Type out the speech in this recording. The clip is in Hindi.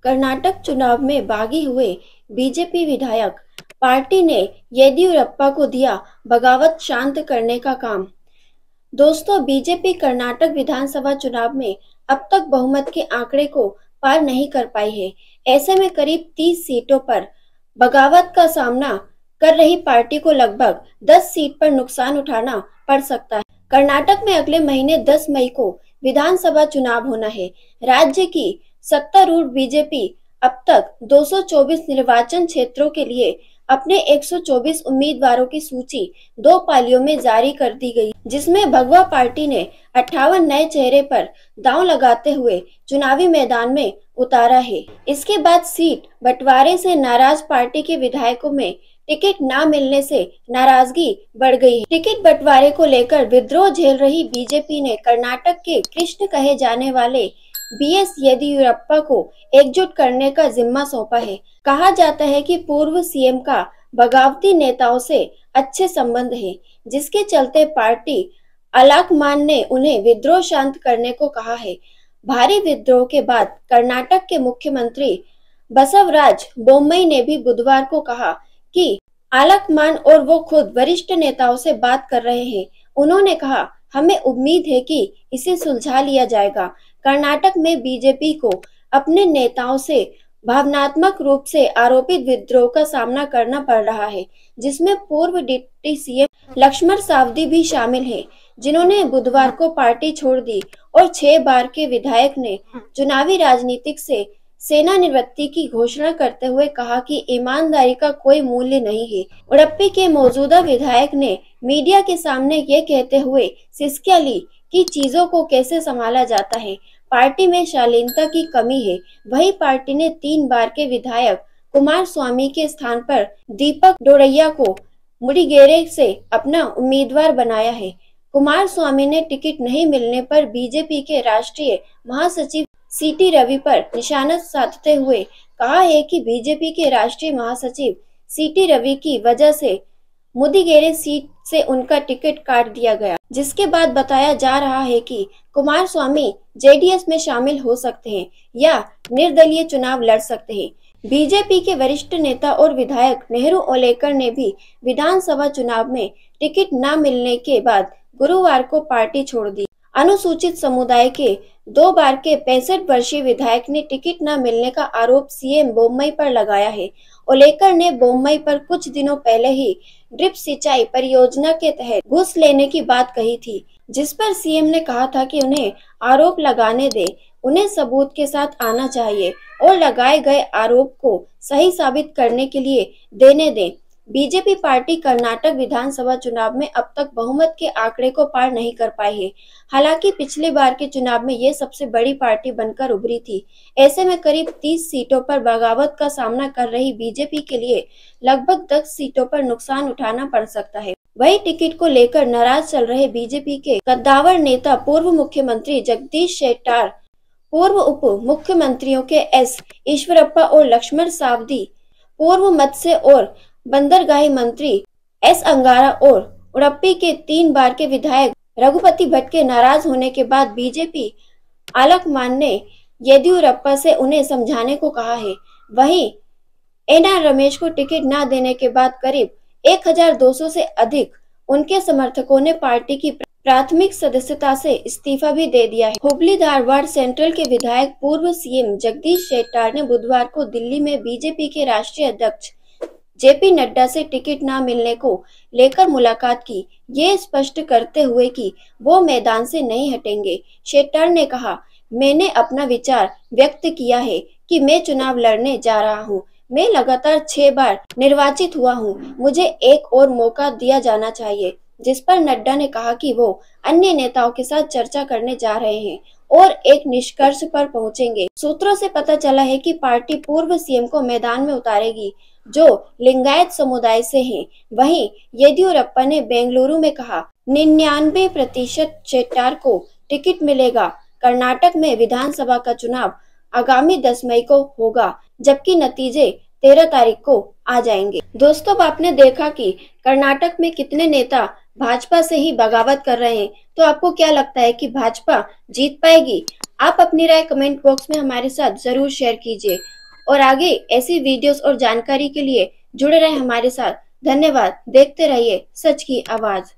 कर्नाटक चुनाव में बागी हुए बीजेपी विधायक पार्टी ने येदियुरप्पा को दिया बगावत शांत करने का काम। दोस्तों, बीजेपी कर्नाटक विधानसभा चुनाव में अब तक बहुमत के आंकड़े को पार नहीं कर पाई है। ऐसे में करीब 30 सीटों पर बगावत का सामना कर रही पार्टी को लगभग 10 सीट पर नुकसान उठाना पड़ सकता है। कर्नाटक में अगले महीने 10 मई को विधानसभा चुनाव होना है। राज्य की सत्तारूढ़ बीजेपी अब तक 224 निर्वाचन क्षेत्रों के लिए अपने 124 उम्मीदवारों की सूची 2 पालियों में जारी कर दी गई, जिसमें भगवा पार्टी ने 58 नए चेहरे पर दांव लगाते हुए चुनावी मैदान में उतारा है। इसके बाद सीट बंटवारे से नाराज पार्टी के विधायकों में टिकट न मिलने से नाराजगी बढ़ गई है। टिकट बंटवारे को लेकर विद्रोह झेल रही बीजेपी ने कर्नाटक के कृष्ण कहे जाने वाले बीएस येदियुरप्पा को एकजुट करने का जिम्मा सौंपा है। कहा जाता है कि पूर्व सीएम का बगावती नेताओं से अच्छे संबंध हैं, जिसके चलते पार्टी अलाकमान ने उन्हें विद्रोह शांत करने को कहा है। भारी विद्रोह के बाद कर्नाटक के मुख्यमंत्री बसवराज बोम्मई ने भी बुधवार को कहा कि आलकमान और वो खुद वरिष्ठ नेताओं से बात कर रहे हैं। उन्होंने कहा, हमें उम्मीद है कि इसे सुलझा लिया जाएगा। कर्नाटक में बीजेपी को अपने नेताओं से भावनात्मक रूप से आरोपित विद्रोह का सामना करना पड़ रहा है, जिसमें पूर्व डिप्टी सीएम लक्ष्मण सावदी भी शामिल हैं, जिन्होंने बुधवार को पार्टी छोड़ दी और 6 बार के विधायक ने चुनावी राजनीति से सेवानिवृत्ति की घोषणा करते हुए कहा कि ईमानदारी का कोई मूल्य नहीं है। उडुपी के मौजूदा विधायक ने मीडिया के सामने ये कहते हुए सिसकियां ली कि चीजों को कैसे संभाला जाता है, पार्टी में शालीनता की कमी है। वही पार्टी ने 3 बार के विधायक कुमार स्वामी के स्थान पर दीपक डोरैया को मुडिगेरे से अपना उम्मीदवार बनाया है। कुमार स्वामी ने टिकट नहीं मिलने पर बीजेपी के राष्ट्रीय महासचिव सीटी रवि पर निशाना साधते हुए कहा है कि बीजेपी के राष्ट्रीय महासचिव सीटी रवि की वजह से मुडिगेरे सीट से उनका टिकट काट दिया गया, जिसके बाद बताया जा रहा है कि कुमार स्वामी जेडीएस में शामिल हो सकते हैं या निर्दलीय चुनाव लड़ सकते हैं। बीजेपी के वरिष्ठ नेता और विधायक नेहरू ओलेकर ने भी विधानसभा चुनाव में टिकट न मिलने के बाद गुरुवार को पार्टी छोड़ दी। अनुसूचित समुदाय के 2 बार के 65 वर्षीय विधायक ने टिकट न मिलने का आरोप सीएम बोम्मई पर लगाया है। ओलेकर ने बोम्मई पर कुछ दिनों पहले ही ड्रिप सिंचाई परियोजना के तहत घूस लेने की बात कही थी, जिस पर सीएम ने कहा था कि उन्हें आरोप लगाने दे, उन्हें सबूत के साथ आना चाहिए और लगाए गए आरोप को सही साबित करने के लिए देने दें। बीजेपी पार्टी कर्नाटक विधानसभा चुनाव में अब तक बहुमत के आंकड़े को पार नहीं कर पाई है। हालांकि पिछले बार के चुनाव में ये सबसे बड़ी पार्टी बनकर उभरी थी। ऐसे में करीब 30 सीटों पर बगावत का सामना कर रही बीजेपी के लिए लगभग 10 सीटों पर नुकसान उठाना पड़ सकता है। वही टिकट को लेकर नाराज चल रहे बीजेपी के कद्दावर नेता पूर्व मुख्यमंत्री जगदीश शेट्टार, पूर्व उप मुख्यमंत्रियों के एस ईश्वरप्पा और लक्ष्मण सावदी, पूर्व मत्स्य और बंदरगाही मंत्री एस अंगारा और उडुपी के 3 बार के विधायक रघुपति भट्ट के नाराज होने के बाद बीजेपी आलकमान ने येदियुरप्पा से उन्हें समझाने को कहा है। वहीं एनआर रमेश को टिकट न देने के बाद करीब 1200 से अधिक उनके समर्थकों ने पार्टी की प्राथमिक सदस्यता से इस्तीफा भी दे दिया है। हुबली धारवाड़ सेंट्रल के विधायक पूर्व सीएम जगदीश शेट्टार ने बुधवार को दिल्ली में बीजेपी के राष्ट्रीय अध्यक्ष जेपी नड्डा से टिकट न मिलने को लेकर मुलाकात की, ये स्पष्ट करते हुए कि वो मैदान से नहीं हटेंगे। शेट्टार ने कहा, मैंने अपना विचार व्यक्त किया है कि मैं चुनाव लड़ने जा रहा हूं। मैं लगातार 6 बार निर्वाचित हुआ हूं। मुझे एक और मौका दिया जाना चाहिए, जिस पर नड्डा ने कहा कि वो अन्य नेताओं के साथ चर्चा करने जा रहे हैं और एक निष्कर्ष पर पहुंचेंगे। सूत्रों से पता चला है कि पार्टी पूर्व सीएम को मैदान में उतारेगी, जो लिंगायत समुदाय से हैं। वहीं येदियुरप्पा ने बेंगलुरु में कहा, 99% शेट्टार को टिकट मिलेगा। कर्नाटक में विधानसभा का चुनाव आगामी 10 मई को होगा, जबकि नतीजे 13 तारीख को आ जाएंगे। दोस्तों, अब आपने देखा कि कर्नाटक में कितने नेता भाजपा से ही बगावत कर रहे हैं। तो आपको क्या लगता है कि भाजपा जीत पाएगी? आप अपनी राय कमेंट बॉक्स में हमारे साथ जरूर शेयर कीजिए और आगे ऐसी वीडियोस और जानकारी के लिए जुड़े रहे हमारे साथ। धन्यवाद। देखते रहिए सच की आवाज।